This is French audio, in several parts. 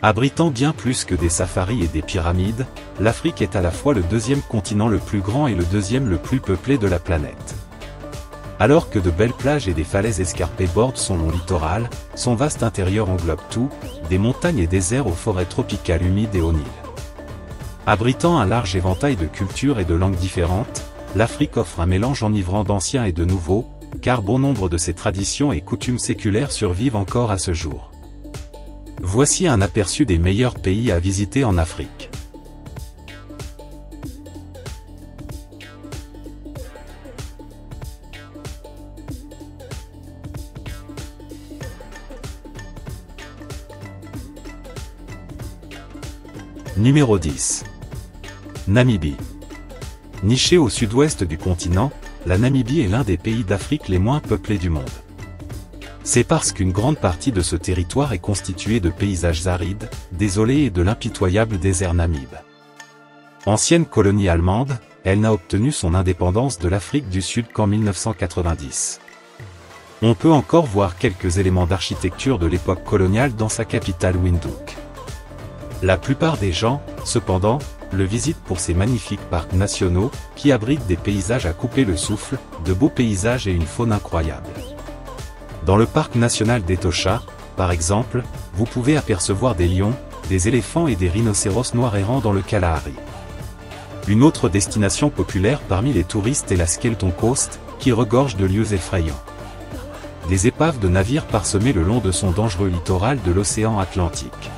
Abritant bien plus que des safaris et des pyramides, l'Afrique est à la fois le deuxième continent le plus grand et le deuxième le plus peuplé de la planète. Alors que de belles plages et des falaises escarpées bordent son long littoral, son vaste intérieur englobe tout, des montagnes et déserts aux forêts tropicales humides et aux Nil. Abritant un large éventail de cultures et de langues différentes, l'Afrique offre un mélange enivrant d'anciens et de nouveaux, car bon nombre de ses traditions et coutumes séculaires survivent encore à ce jour. Voici un aperçu des meilleurs pays à visiter en Afrique. Numéro 10. Namibie. Nichée au sud-ouest du continent, la Namibie est l'un des pays d'Afrique les moins peuplés du monde. C'est parce qu'une grande partie de ce territoire est constituée de paysages arides, désolés et de l'impitoyable désert Namibe. Ancienne colonie allemande, elle n'a obtenu son indépendance de l'Afrique du Sud qu'en 1990. On peut encore voir quelques éléments d'architecture de l'époque coloniale dans sa capitale Windhoek. La plupart des gens, cependant, le visitent pour ses magnifiques parcs nationaux, qui abritent des paysages à couper le souffle, de beaux paysages et une faune incroyable. Dans le parc national d'Etosha, par exemple, vous pouvez apercevoir des lions, des éléphants et des rhinocéros noirs errants dans le Kalahari. Une autre destination populaire parmi les touristes est la Skeleton Coast, qui regorge de lieux effrayants. Des épaves de navires parsemées le long de son dangereux littoral de l'océan Atlantique.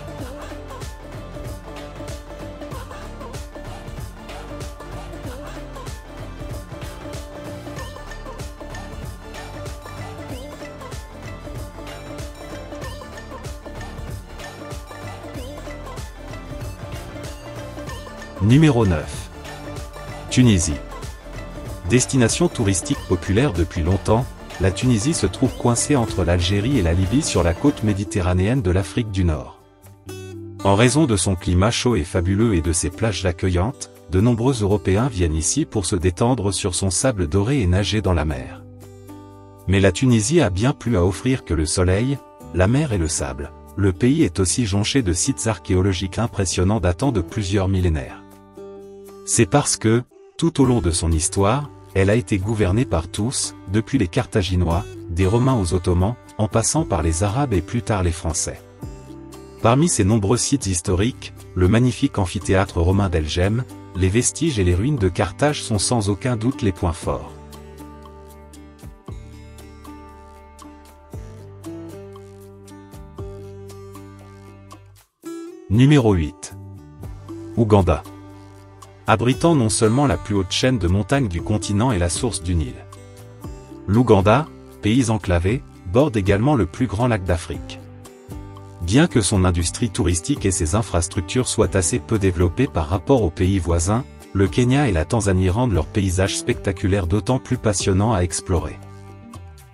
Numéro 9. Tunisie. Destination touristique populaire depuis longtemps, la Tunisie se trouve coincée entre l'Algérie et la Libye sur la côte méditerranéenne de l'Afrique du Nord. En raison de son climat chaud et fabuleux et de ses plages accueillantes, de nombreux Européens viennent ici pour se détendre sur son sable doré et nager dans la mer. Mais la Tunisie a bien plus à offrir que le soleil, la mer et le sable. Le pays est aussi jonché de sites archéologiques impressionnants datant de plusieurs millénaires. C'est parce que, tout au long de son histoire, elle a été gouvernée par tous, depuis les Carthaginois, des Romains aux Ottomans, en passant par les Arabes et plus tard les Français. Parmi ces nombreux sites historiques, le magnifique amphithéâtre romain d'Elgem, les vestiges et les ruines de Carthage sont sans aucun doute les points forts. Numéro 8. Ouganda. Abritant non seulement la plus haute chaîne de montagnes du continent et la source du Nil. L'Ouganda, pays enclavé, borde également le plus grand lac d'Afrique. Bien que son industrie touristique et ses infrastructures soient assez peu développées par rapport aux pays voisins, le Kenya et la Tanzanie rendent leurs paysages spectaculaires d'autant plus passionnants à explorer.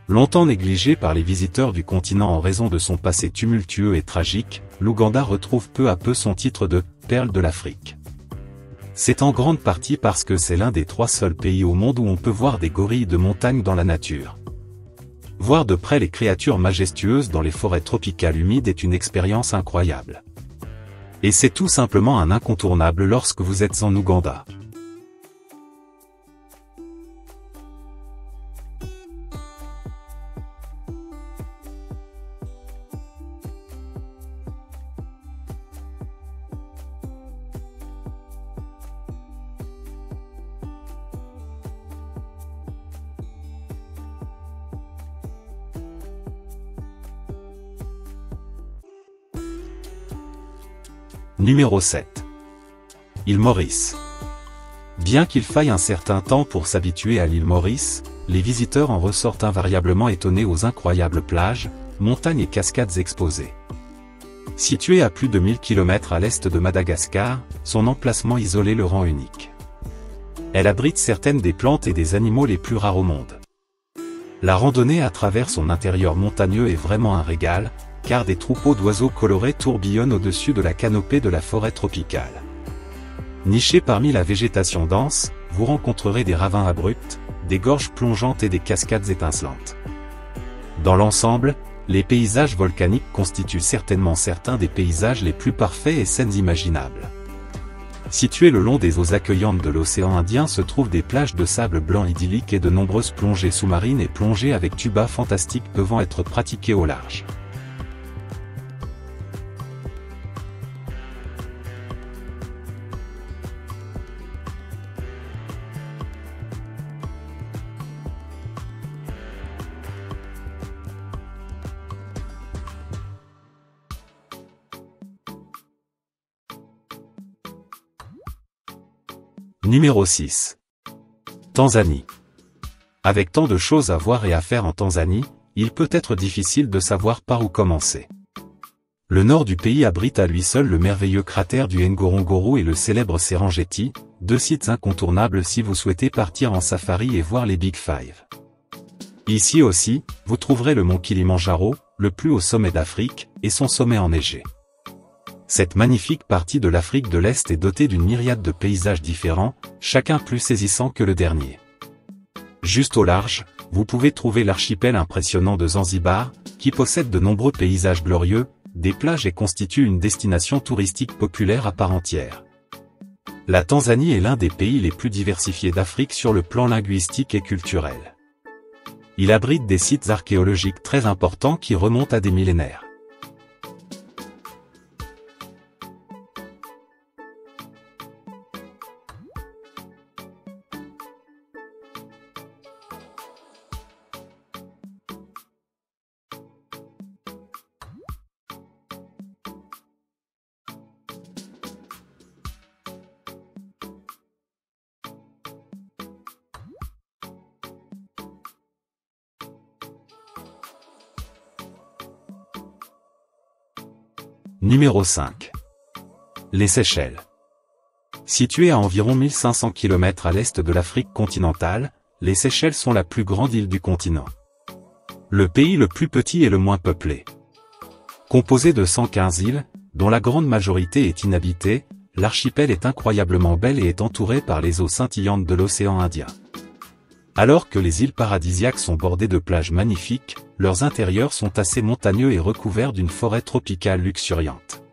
Longtemps négligé par les visiteurs du continent en raison de son passé tumultueux et tragique, l'Ouganda retrouve peu à peu son titre de « perle de l'Afrique ». C'est en grande partie parce que c'est l'un des 3 seuls pays au monde où on peut voir des gorilles de montagne dans la nature. Voir de près les créatures majestueuses dans les forêts tropicales humides est une expérience incroyable. Et c'est tout simplement un incontournable lorsque vous êtes en Ouganda. Numéro 7. Île Maurice. Bien qu'il faille un certain temps pour s'habituer à l'île Maurice, les visiteurs en ressortent invariablement étonnés aux incroyables plages, montagnes et cascades exposées. Située à plus de 1000 km à l'est de Madagascar, son emplacement isolé le rend unique. Elle abrite certaines des plantes et des animaux les plus rares au monde. La randonnée à travers son intérieur montagneux est vraiment un régal, car des troupeaux d'oiseaux colorés tourbillonnent au-dessus de la canopée de la forêt tropicale. Nichés parmi la végétation dense, vous rencontrerez des ravins abrupts, des gorges plongeantes et des cascades étincelantes. Dans l'ensemble, les paysages volcaniques constituent certainement certains des paysages les plus parfaits et sains imaginables. Situés le long des eaux accueillantes de l'océan Indien se trouvent des plages de sable blanc idylliques et de nombreuses plongées sous-marines et plongées avec tuba fantastiques peuvent être pratiquées au large. Numéro 6. Tanzanie. Avec tant de choses à voir et à faire en Tanzanie, il peut être difficile de savoir par où commencer. Le nord du pays abrite à lui seul le merveilleux cratère du Ngorongoro et le célèbre Serengeti, deux sites incontournables si vous souhaitez partir en safari et voir les Big Five. Ici aussi, vous trouverez le mont Kilimandjaro, le plus haut sommet d'Afrique, et son sommet enneigé. Cette magnifique partie de l'Afrique de l'Est est dotée d'une myriade de paysages différents, chacun plus saisissant que le dernier. Juste au large, vous pouvez trouver l'archipel impressionnant de Zanzibar, qui possède de nombreux paysages glorieux, des plages et constitue une destination touristique populaire à part entière. La Tanzanie est l'un des pays les plus diversifiés d'Afrique sur le plan linguistique et culturel. Il abrite des sites archéologiques très importants qui remontent à des millénaires. Numéro 5. Les Seychelles. Situées à environ 1500 km à l'est de l'Afrique continentale, les Seychelles sont la plus grande île du continent. Le pays le plus petit et le moins peuplé. Composé de 115 îles, dont la grande majorité est inhabitée, l'archipel est incroyablement belle et est entouré par les eaux scintillantes de l'océan Indien. Alors que les îles paradisiaques sont bordées de plages magnifiques, leurs intérieurs sont assez montagneux et recouverts d'une forêt tropicale luxuriante.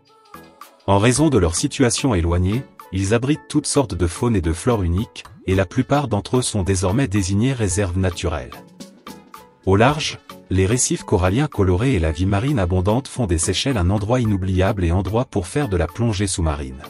En raison de leur situation éloignée, ils abritent toutes sortes de faune et de flore uniques, et la plupart d'entre eux sont désormais désignés réserves naturelles. Au large, les récifs coralliens colorés et la vie marine abondante font des Seychelles un endroit inoubliable et endroit pour faire de la plongée sous-marine.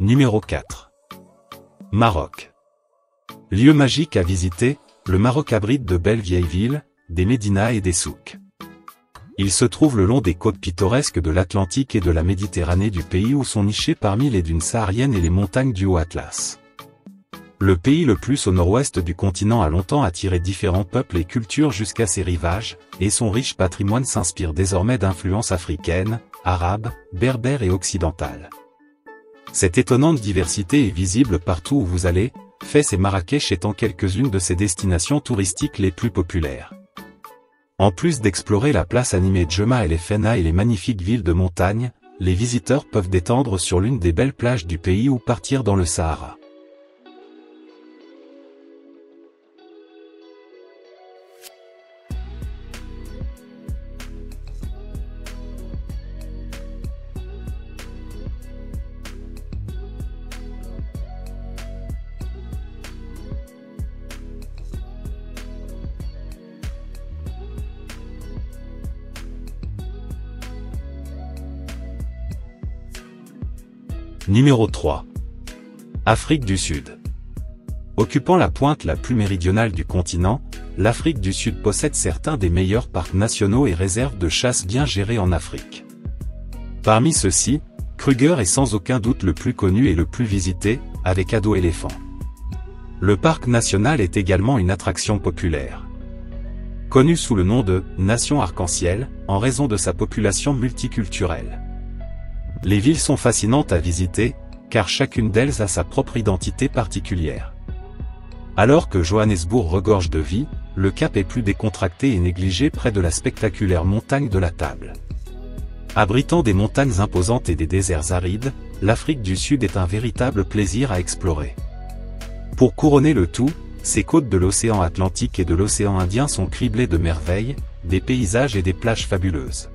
Numéro 4. Maroc. Lieu magique à visiter, le Maroc abrite de belles vieilles villes, des médinas et des souks. Il se trouve le long des côtes pittoresques de l'Atlantique et de la Méditerranée du pays où sont nichés parmi les dunes sahariennes et les montagnes du Haut Atlas. Le pays le plus au nord-ouest du continent a longtemps attiré différents peuples et cultures jusqu'à ses rivages, et son riche patrimoine s'inspire désormais d'influences africaines, arabes, berbères et occidentales. Cette étonnante diversité est visible partout où vous allez, Fès et Marrakech étant quelques-unes de ces destinations touristiques les plus populaires. En plus d'explorer la place animée Djema El Fena et les magnifiques villes de montagne, les visiteurs peuvent détendre sur l'une des belles plages du pays ou partir dans le Sahara. Numéro 3. Afrique du Sud. Occupant la pointe la plus méridionale du continent, l'Afrique du Sud possède certains des meilleurs parcs nationaux et réserves de chasse bien gérés en Afrique. Parmi ceux-ci, Kruger est sans aucun doute le plus connu et le plus visité, avec Ado Éléphant. Le parc national est également une attraction populaire. Connue sous le nom de « Nation arc-en-ciel » en raison de sa population multiculturelle. Les villes sont fascinantes à visiter, car chacune d'elles a sa propre identité particulière. Alors que Johannesburg regorge de vie, le Cap est plus décontracté et négligé près de la spectaculaire montagne de la Table. Abritant des montagnes imposantes et des déserts arides, l'Afrique du Sud est un véritable plaisir à explorer. Pour couronner le tout, ses côtes de l'océan Atlantique et de l'océan Indien sont criblées de merveilles, des paysages et des plages fabuleuses.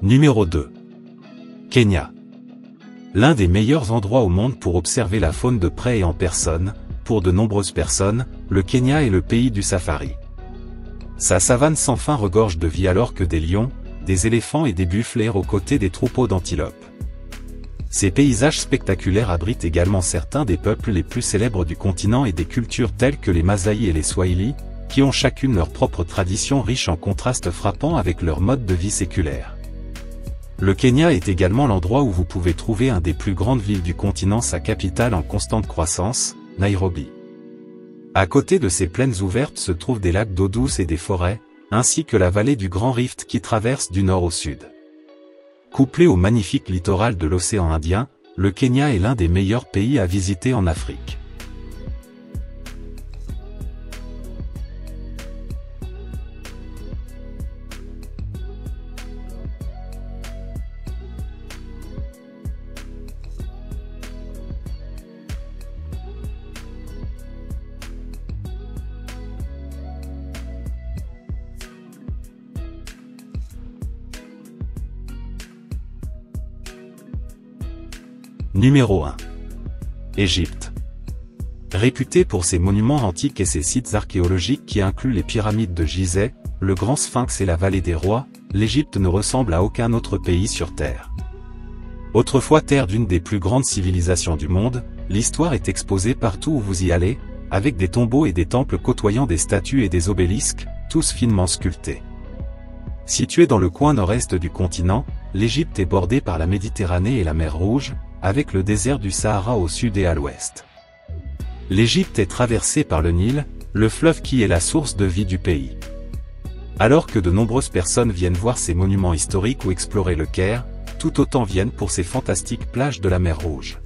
Numéro 2. Kenya. L'un des meilleurs endroits au monde pour observer la faune de près et en personne, pour de nombreuses personnes, le Kenya est le pays du safari. Sa savane sans fin regorge de vie alors que des lions, des éléphants et des buffles errent aux côtés des troupeaux d'antilopes. Ces paysages spectaculaires abritent également certains des peuples les plus célèbres du continent et des cultures telles que les Masaï et les Swahili, qui ont chacune leur propre tradition riche en contrastes frappants avec leur mode de vie séculaire. Le Kenya est également l'endroit où vous pouvez trouver un des plus grandes villes du continent, sa capitale en constante croissance, Nairobi. À côté de ces plaines ouvertes se trouvent des lacs d'eau douce et des forêts, ainsi que la vallée du Grand Rift qui traverse du nord au sud. Couplé au magnifique littoral de l'océan Indien, le Kenya est l'un des meilleurs pays à visiter en Afrique. Numéro 1. Égypte. Réputée pour ses monuments antiques et ses sites archéologiques qui incluent les pyramides de Gizeh, le Grand Sphinx et la Vallée des Rois, l'Égypte ne ressemble à aucun autre pays sur Terre. Autrefois terre d'une des plus grandes civilisations du monde, l'histoire est exposée partout où vous y allez, avec des tombeaux et des temples côtoyant des statues et des obélisques, tous finement sculptés. Située dans le coin nord-est du continent, l'Égypte est bordée par la Méditerranée et la mer Rouge, avec le désert du Sahara au sud et à l'ouest. L'Égypte est traversée par le Nil, le fleuve qui est la source de vie du pays. Alors que de nombreuses personnes viennent voir ces monuments historiques ou explorer le Caire, tout autant viennent pour ces fantastiques plages de la mer Rouge.